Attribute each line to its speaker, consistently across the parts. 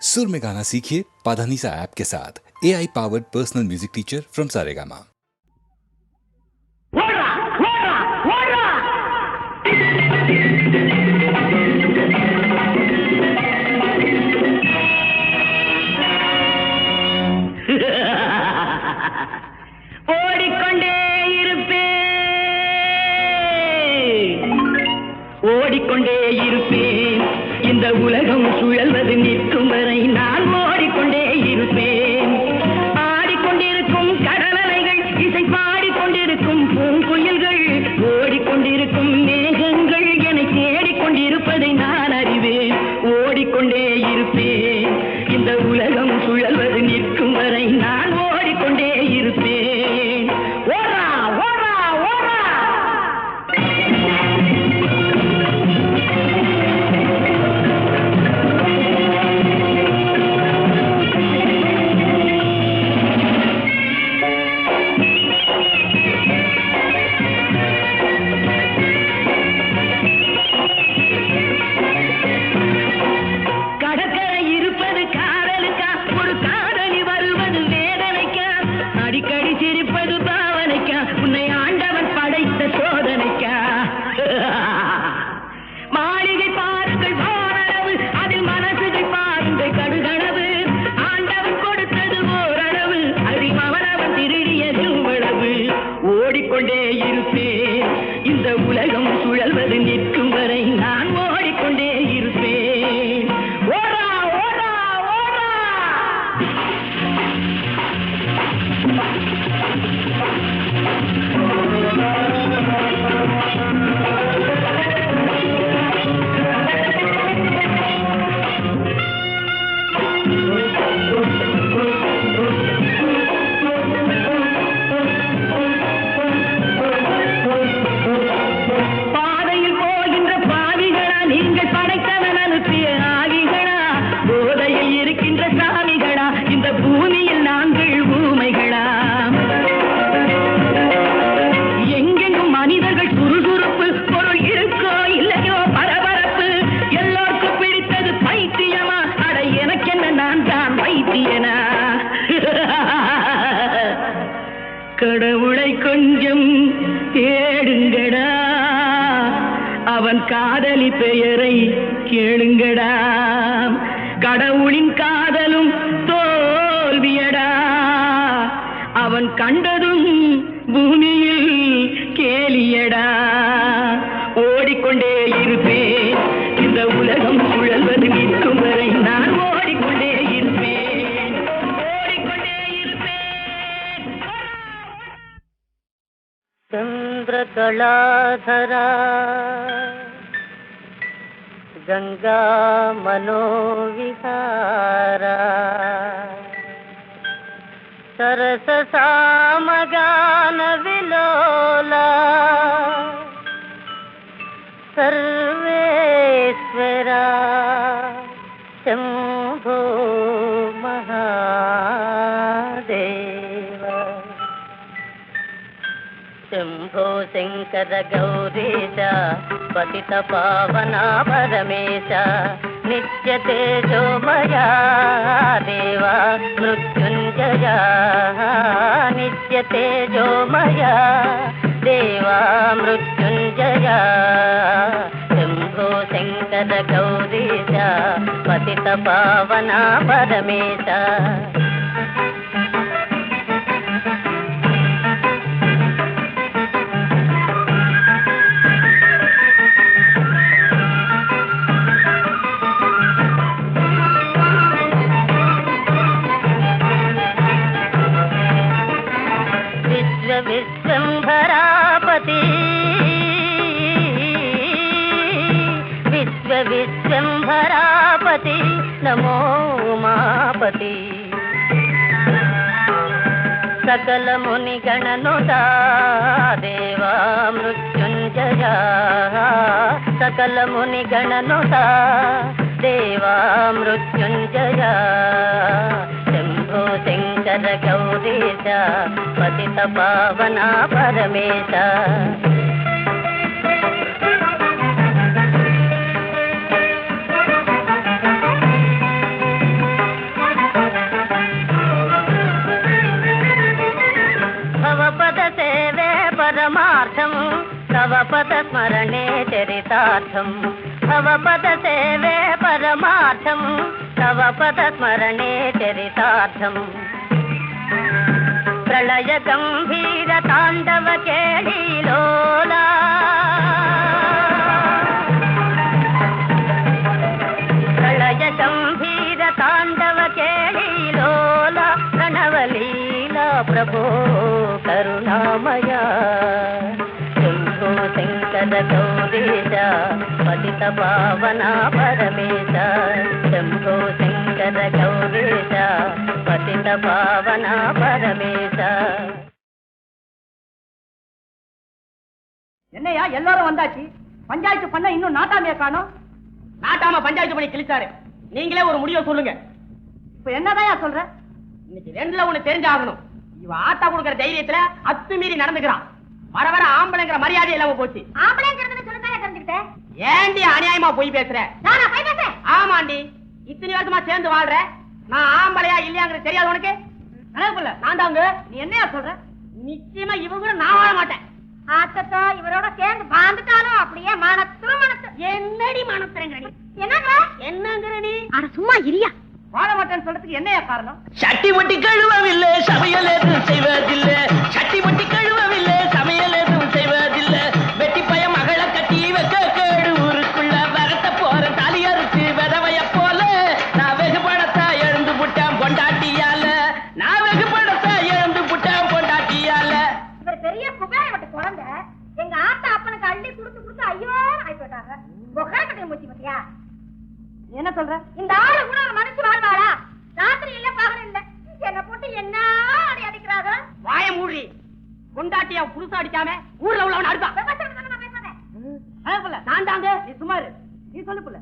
Speaker 1: सुर में गाना सीखिए पाधानीसा ऐप के साथ। AI powered personal music teacher from Saregama.
Speaker 2: ஓடிக்கொண்டே இருப்பேன் இந்த உலகம் சுழல்வது நிற்கும் வரை நான் ஓடிக்கொண்டே இருப்பேன். ஆடிக்கொண்டிருக்கும் கடலலைகள் இசை பாடிக்கொண்டிருக்கும் பூங்குயில்கள் ஓடிக்கொண்டிருக்கும் மேகங்கள் என்னை தேடிக்கொண்டிருப்பதை நான் அறிவேன். ஓடிக்கொண்டே இருப்பேன் இந்த உலகம் சுழல்வது நிற்கும் வரை நான் ஓடிக்கொண்டே இருப்பேன். ஓடா ஓடா ஓடா. ஓடிக்கொண்டே இருப்பேன் இந்த உலகம் சுழல்வது நிற்கும் வரை நான் ஓடிக்கொண்டே இருப்பேன். ஓடா ஓடா ஓடா. கடவுளை கொஞ்சம் தேடுங்கடா, அவன் காதலி பெயரை கேளுங்கடா. கடவுளின் காதலும் தோல்வியடா, அவன் கண்டதும் பூமியில் கேலியடா. ஓடிக்கொண்டே இருப்பேன் இந்த உலகம் சுழல்வது நிற்கும் வரை நான் ஓடிக்கொண்டே இருப்பேன். ஓடிக்கொண்டே இருப்பேன்.
Speaker 3: चंद्रकलाधरा गंगा मनोविहारा सरस सामगान विलोला सर्वेश्वरा शंभो महादेव. शंभो शंकर गौरीश पतित पावना परमेश नित्य तेजोमया देवा मृत्युंजया. नित्य तेजोमया देवा मृत्युंजया. शंभो शंकर गौरीश पतित पावना परमेश. विश्वंभरापति विश्व विश्वंभरापति नमो उमापति. सकल मुनि गणनुता देवा मृत्युंजया. सकल मुनि गणनुता देवा मृत्युंजया. शंभो शंकर गौरीश पतित पावना परमेश. चरितार्थं भवपद सेवे परमार्थं तव पद स्मरणे चरितार्थं प्रलय गंभीर तांडव केळीलोला प्रलय गंभीर तांडव केळीलोला प्रणवलीला प्रभो करुणामया शंभो शंकर गौरीश पतित पावना परमेश शंभो शंकर गौरीश पतित पावना परमेश
Speaker 4: என்னையா எல்லாரும் வந்தாச்சு, பஞ்சாயத்து பண்ண இன்னும் நாட்டாமைய காணோம். நாட்டாம பஞ்சாயத்து பண்ணி கிழிச்சாரு. நீங்களே ஒரு முடிவை சொல்லுங்க. இப்ப என்னதான் சொல்ற? இன்னைக்கு ரெண்டுல ஒண்ணு தெரிஞ்சாகணும். இவ ஆட்டா கொடுக்கிற தைரியத்துல அத்துமீறி நடந்துக்கிறான். வர வர ஆம்பளைங்கிற மரியாதை இல்லாம போச்சு.
Speaker 5: ஆம்பளைங்கிறது சொல்லுங்க தெரிஞ்சுக்கிட்டேன்.
Speaker 4: ஏண்டி அநியாயமா போய் பேசுற?
Speaker 5: நானா போய் பேசுறேன்?
Speaker 4: ஆமாண்டி, இத்தனை வருஷமா சேர்ந்து வாழ்ற. நான் ஆம்பளையா இல்லையாங்கிறது தெரியாது உனக்கு? கணக்குல நான் தாங்க. நீ என்னையா சொல்ற? நிச்சயமா இவங்க கூட நான் வாழ மாட்டேன்.
Speaker 5: ஆத்தத்தோ இவரோட சேர்ந்து வாழ்ந்துட்டாலும் அப்படியே மனத்துரும் மனத்து.
Speaker 4: என்னடி மனத்துறங்கடி?
Speaker 5: என்னங்க
Speaker 4: என்னங்கறடி?
Speaker 5: அட சும்மா இரியா.
Speaker 4: வாழ மாட்டேன்னு சொல்றதுக்கு என்னையா காரணம்?
Speaker 2: சட்டி மட்டி கழுவவில்லை, சமையல் எதுவும் செய்வதில்லை. சட்டி மட்டி கழுவவில்லை, சமையல் எதுவும் செய்வதில்லை. வெட்டி பய மகளை கட்டி வைக்க கேடு ஊருக்குள்ள வரத்த போற தாலி அறுத்து விதவைய போல நான் வெகு படத்தா எழுந்து புட்டான் பொண்டாட்டியால. நான் வெகு படத்தா எழுந்து புட்டான் பொண்டாட்டியால.
Speaker 5: இவர் பெரிய புகாரை விட்டு குழந்தை எங்க ஆத்தா அப்பனுக்கு அள்ளி குடுத்து குடுத்து ஐயோ ஆகி போட்டாங்க. புகாரை கட்டி மூச்சு பத்தியா?
Speaker 4: என்ன சொல்ற?
Speaker 5: இந்த ஆளு கூட ஒரு மனுஷன் வாழ்வாளா? ராத்திரி இல்ல பகல் இல்ல என்ன போட்டு என்ன அடி அடிக்கிறாங்க.
Speaker 4: வாய மூடி. பொண்டாட்டியா புதுசா அடிக்காம ஊர்ல உள்ளவன் அடிப்பா. நான் தாங்க. நீ சுமாரு. நீ சொல்லு புள்ள.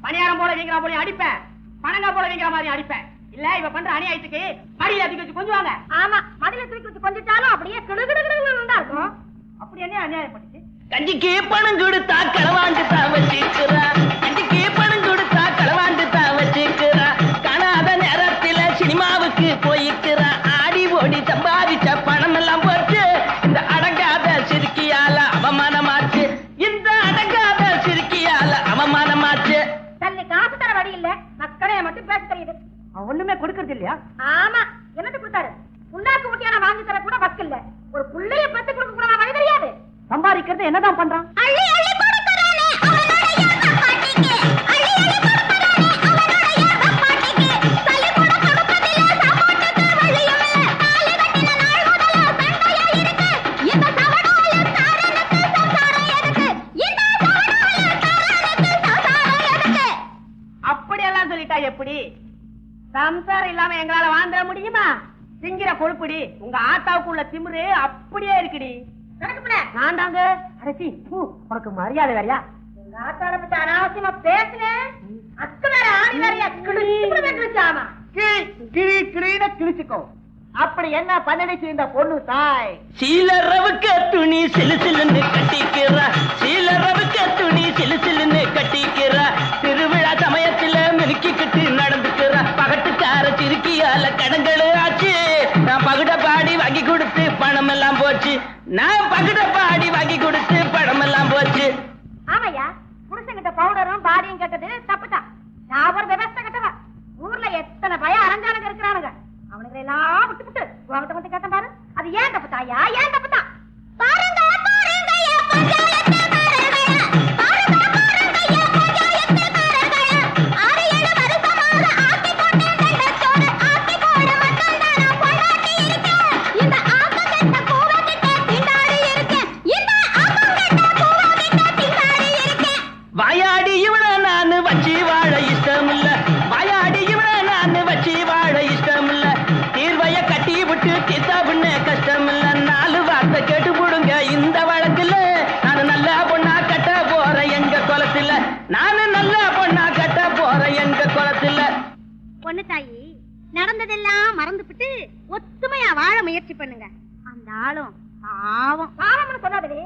Speaker 4: பணியாரம் போல வீங்கிற போல அடிப்பேன், பணங்கா போல வீங்கிற மாதிரி அடிப்பேன். இல்ல இவ பண்ற அநியாயத்துக்கு மடியில தூக்கி வச்சு கொஞ்சுவாங்க.
Speaker 5: ஆமா, மடியில தூக்கி வச்சு கொஞ்சிட்டாலும் அப்படியே கிடுகிடுகிடுன்னு தான் இருக்கும்.
Speaker 4: அப்படி என்ன அநியாயம் பண்ணிச்சு?
Speaker 2: கஞ்சிக்கு பணம் கொடுத்தா களவாண்டு தான் வச்சுக்கிறா. கஞ்சிக்கு பணம் கொடுத்தா களவாண்டு தான் வச்சுக்கிறா. காணாத நேரத்துல சினிமாவுக்கு போய்க்கிறா. ஆடி ஓடி சம்பாதிச்ச பணம் எல்லாம் போச்சு இந்த அடங்காத சிறுக்கியால அவமானமாச்சு. இந்த அடங்காத சிறுக்கியால அவமானமாச்சு.
Speaker 5: தள்ளி காசு தர வழி இல்ல, மக்களே மட்டும் பேச தெரியுது.
Speaker 4: ஒண்ணுமே கொடுக்கறது இல்லையா?
Speaker 5: ஆமா, என்னது கொடுத்தாரு? புண்ணாக்கு ஊட்டியான வாங்கி தர கூட வக்கு இல்ல. ஒரு புள்ளைய பத்து கொடுக்க கூட வழி தெரியாது.
Speaker 4: சம்பாதிக்கிறது என்னதான் பண்றான்?
Speaker 5: அள்ளி அள்ளி கொடுக்கறானே அவனுடைய பாட்டிக்கு, அள்ளி அள்ளி கொடுக்கறானே அவனுடைய பாட்டிக்கு. தள்ளி கூட கொடுப்பதில்ல, சாப்பாட்டுக்கு வழியும் இல்ல. தாலி கட்டின நாள் முதல்ல சண்டையா இருக்கு. இந்த சவடால தாரனுக்கு சம்சாரம் எதுக்கு? இந்த சவடால தாரனுக்கு சம்சாரம் எதுக்கு?
Speaker 4: அப்படியெல்லாம் சொல்லிட்டா எப்படி? சம்சாரம் இல்லாம எங்களால வாழ்ந்துட முடியுமா? திங்கிற கொழுப்புடி. உங்க ஆத்தாவுக்குள்ள திமிரு அப்படியே இருக்குடி.
Speaker 5: நடக்குப்புல
Speaker 4: நான் தாங்க. அரசி உனக்கு மரியாதை வேறையா?
Speaker 5: எங்க ஆத்தார பத்தி அனாவசியமா பேசுனேன். அத்து வேற ஆணி வேறையா கிழிச்சாமா.
Speaker 4: கிழிச்சுக்கோ. அப்படி என்ன பண்ணடிச்சு இந்த பொண்ணு தாய்?
Speaker 2: சீலரவுக்க துணி சிலு சிலுன்னு கட்டிக்கிறா. சீலரவுக்க துணி சிலு சிலுன்னு கட்டிக்கிறா. திருவிழா சமயத்துல மினுக்கிக்கிட்டு நடந்துக்கிறா. பகட்டுக்கார சிறுக்கியால கடன்கள் ஆச்சு. நான் பகுட பாடி வாங்கி கொடுத்து பணம் எல்லாம் போச்சு. நான் பகுட பாடி வாங்கி கொடுத்து பணம் எல்லாம் போச்சு.
Speaker 5: ஆமையா, புருஷன்கிட்ட பவுடரும் பாடியும் கேட்டது தப்புதான். நான் ஒரு விவசாய கட்டவா. ஊர்ல எத்தனை பயம் அரஞ்சானுங்க இருக்கிறானுங்க. அவனுங்களை எல்லாம் விட்டு விட்டு உங்ககிட்ட வந்து கேட்ட பாரு. அது ஏன் தப்பு தாயா? ஏன் தப்பு தான்? பாருங்க பாருங்க என் பஞ்சாயத்து காரர்களா. பாருங்க பாருங்க என் பஞ்சாயத்து காரர்களா. 6-7 வருஷமாக ஆக்கி கொண்டே வெள்ளச்சோறு ஆக்கி போட மக்கள் நான் பொண்டாட்டி இருக்கேன். இந்த ஆப்பங்கட்ட கூவங்கிட்ட திண்டாடி இருக்கேன். இந்த ஆப்பங்கட்ட கூவங்கிட்ட திண்டாடி இருக்கேன்.
Speaker 2: வாயாடி இவன நான் வச்சு வாழ இஷ்டம் இல்ல. வாயாடி இவன நான் வச்சு வாழ இஷ்டம் இல்ல. தீர்வைய கட்டி விட்டு தீர்த்தா பண்ண கஷ்டம் இல்ல. 4 வார்த்தை கேட்டு போடுங்க இந்த வழக்குல. நான் நல்ல பொண்ணா கட்ட போறேன் எங்க குளத்துல. நானு நல்ல பொண்ணா கட்ட போறேன் எங்க குளத்துல.
Speaker 5: பொண்ணு தாயி, நடந்ததெல்லாம் மறந்துபிட்டு ஒத்துமையா வாழ முயற்சி பண்ணுங்க. அந்த ஆளும் பாவம் பாவம்னு சொன்னதுலே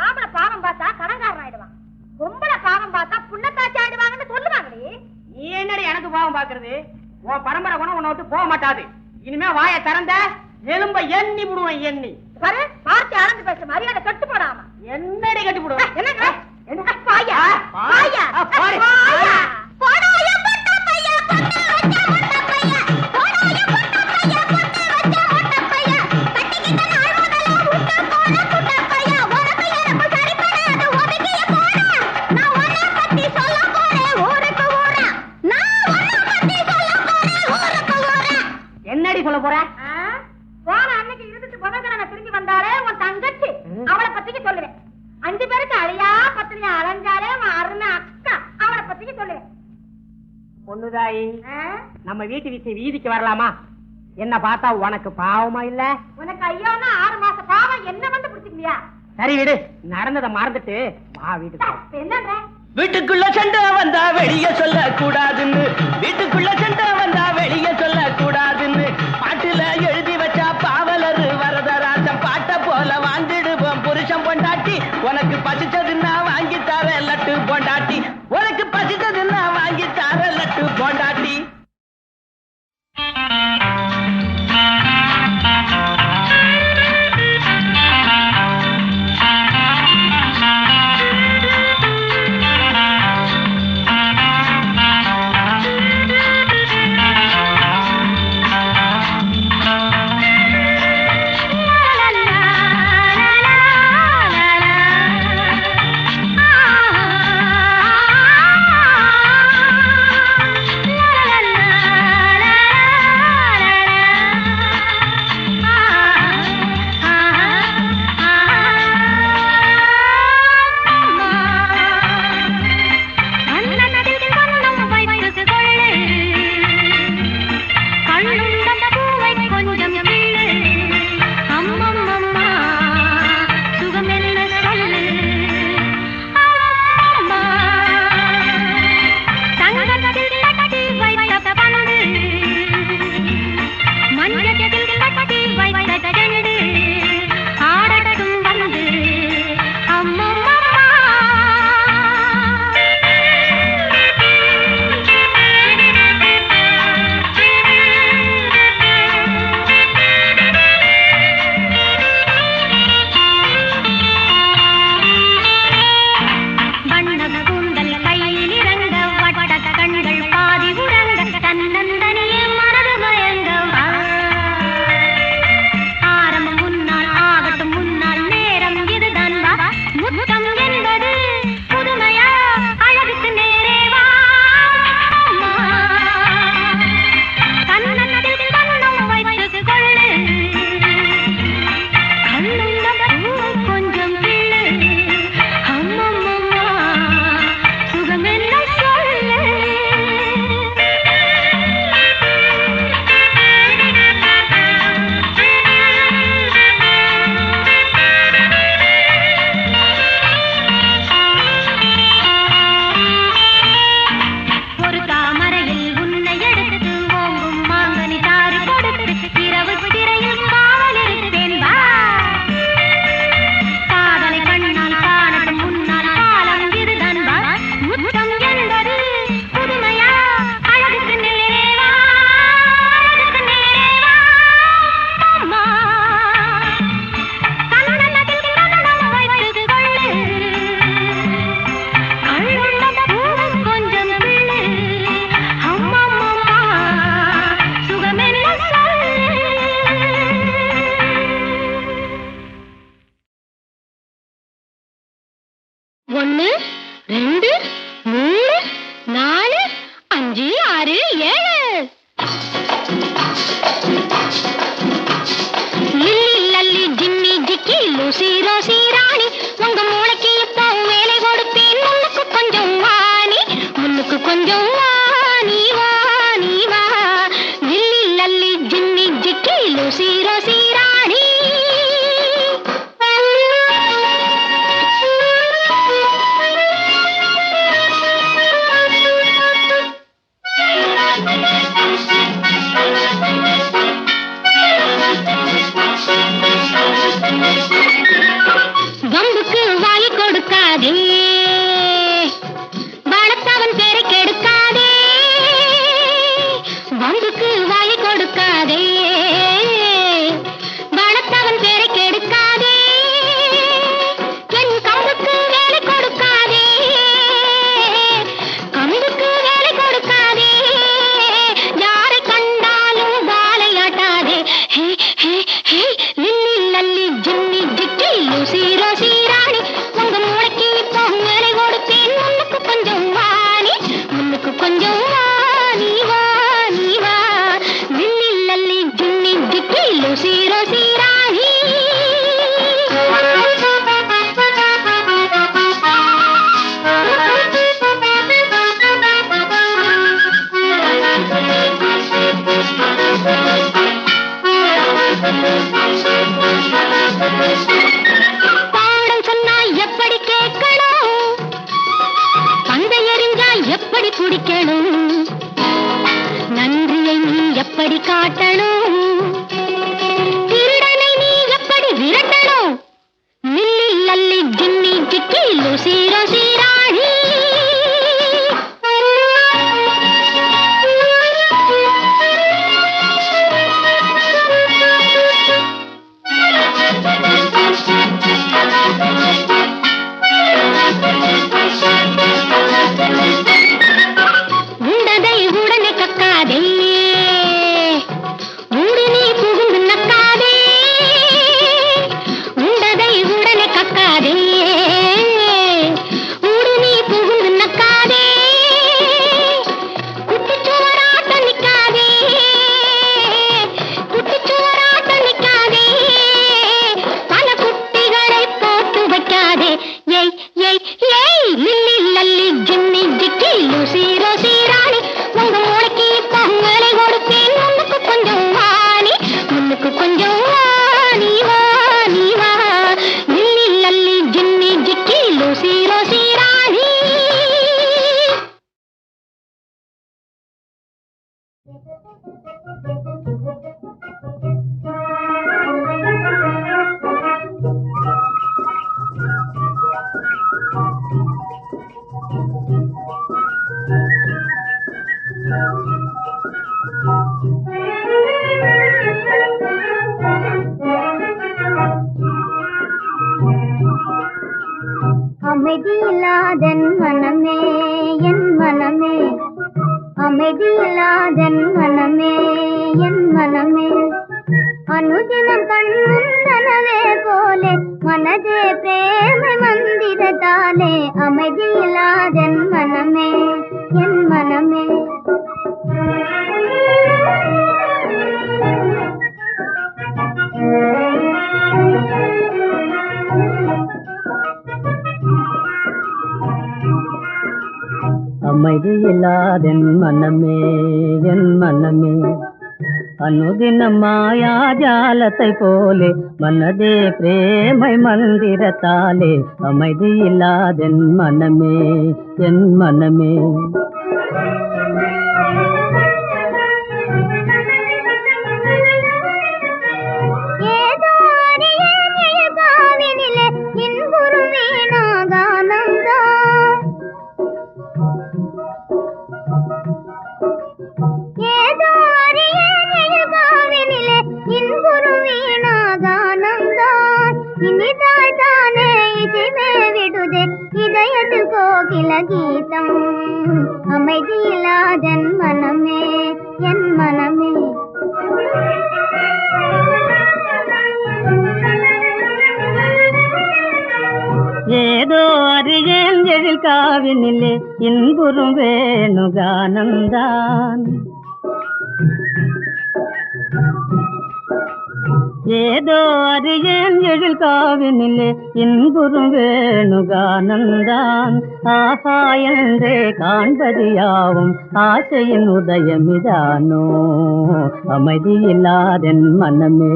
Speaker 5: ஆம்பளை பாவம் பார்த்தா கடன்காரன் ஆயிடுவான், பொம்பளை பாவம் பார்த்தா புள்ளத்தாச்சி ஆயிடுவாங்கன்னு சொல்லுவாங்களே.
Speaker 4: நீ என்னடி எனக்கு பாவம் பாக்குறது? உன் பரம்பரை குணம் உன்னை விட்டு போக மாட்டாது. இனிமே வாயை திறந்த எலும்ப எண்ணி விடுவேன் எண்ணி.
Speaker 5: பாரு பார்த்து அளந்து பேச மரியாதை கட்டு போடாம.
Speaker 4: என்னடி கட்டி விடுவேன்?
Speaker 5: என்னங்க பாயா பாயா
Speaker 4: பாரு.
Speaker 5: பாயா போடாயா பொட்ட பையா பொட்ட வச்ச பொட்ட பையா போடாயா பொட்ட பையா பொட்ட வச்ச பொட்ட பையா கட்டிக்கிட்ட நாள் முதல்ல உட்ட போன புட்ட பையா உனக்கு எனக்கு சரி பண்ணாது ஒதுக்கிய போறா. நான் உன்னை பத்தி சொல்ல போறேன் ஊருக்கு ஊரா. நான் உன்னை பத்தி சொல்ல போறேன் ஊருக்கு ஊரா.
Speaker 4: என்னடி சொல்ல போற?
Speaker 5: போன அன்னைக்கு இருந்துட்டு புதன்கிழமை திரும்பி வந்தாலே உன் தங்கச்சி, அவளை பத்திக்கு சொல்லுவேன். 5 பேருக்கு அழியா பத்திரியா அலைஞ்சாலே உன் அருமை அக்கா, அவளை பத்திக்கு சொல்லுவேன்.
Speaker 4: பொண்ணுதாயி, நம்ம வீட்டு விஷயம் வீதிக்கு வரலாமா? என்ன பார்த்தா உனக்கு பாவமா இல்ல?
Speaker 5: உனக்கு ஐயோன்னா 6 மாச பாவம் என்ன வந்து பிடிச்சிக்கலையா?
Speaker 4: சரி விடு, நடந்ததை மறந்துட்டு வா வீட்டுக்கு.
Speaker 5: என்னன்ற
Speaker 2: வீட்டுக்குள்ள சண்டை வந்தா வெளிய சொல்ல கூடாதுன்னு, வீட்டுக்குள்ள சண்டை வந்தா வெளிய சொல்ல கூடாதுன்னு பாட்டுல எழுதி வச்சா பாவலர் வரதராஜன் பாட்ட போல வாழ்ந்துடுவோம் புருஷன் பொண்டாட்டி. உனக்கு பசிச்சதுன்னா வாங்கி தர லட்டு பொண்டாட்டி, உனக்கு பசிச்சதுன்னா வாங்கி தர லட்டு பொண்டாட்டி.
Speaker 6: அமைதியில்லாதன் மனமே என் மனமே அனுதினம் கண்முந்தனவே போலே மனதே பிரேமை மந்திரத்தாலே அமைதியில்லாதன் மனமே என் மனமே
Speaker 7: அமைதியில்லாதென் மனமே என் மனமே அனுதினம் மாயா ஜாலத்தை போலே மனதே பிரேமை மந்திரத்தாலே அமைதியில்லாதென் மனமே என் மனமே
Speaker 6: இதயத்தில் கோகில கீதம் அமைதியில்லாதன் மனமே என் மனமே
Speaker 7: ஏதோ அறியேன் எழில் காவினிலே இன்புறும் வேணுகானந்தான் ஏதோ அறியேன் எழில் காவினிலே இன்புறும் வேணுகானந்தான் ஆஹா என்றே காண்பது யாவும் ஆசையின் உதயமிதானோ அமைதியில்லாதென் மனமே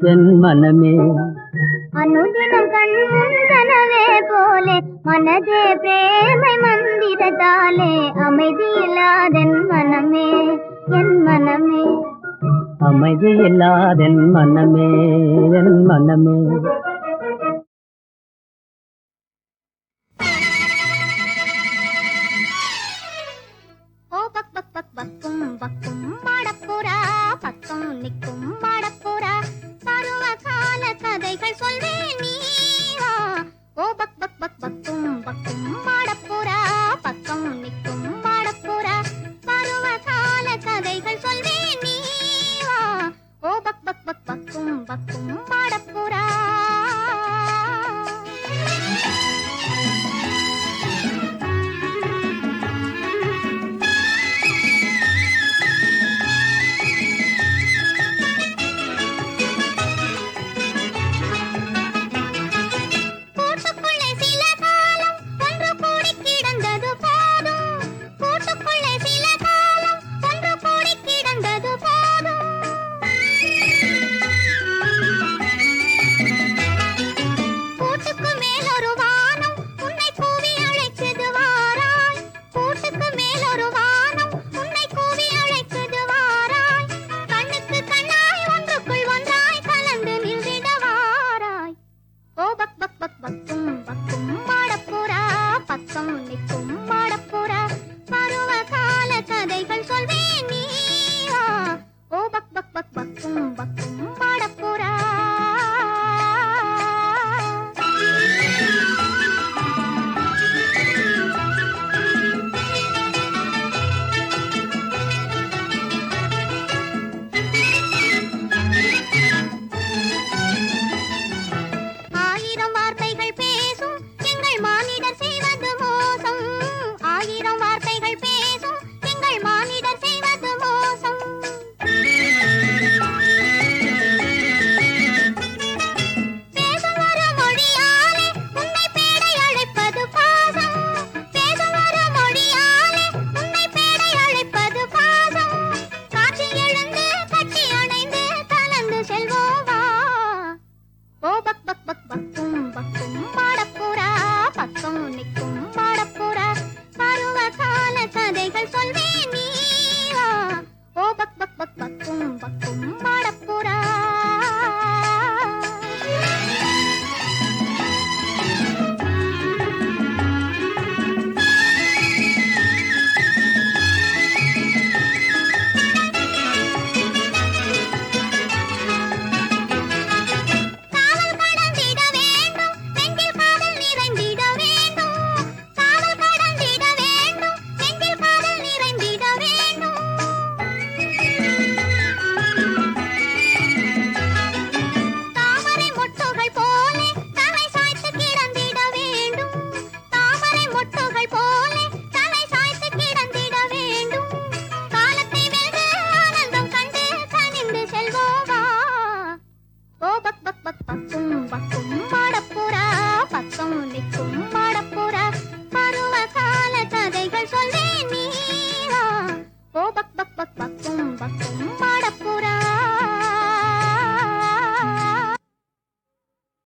Speaker 7: என் மனமே
Speaker 6: அனுதினம் கண்முந்தனவே போலே மனதே பிரேமை மந்திரத்தாலே அமைதியில்லாதென் மனமே என் மனமே
Speaker 7: அமைதியில்லாதென் மனமே என் மனமே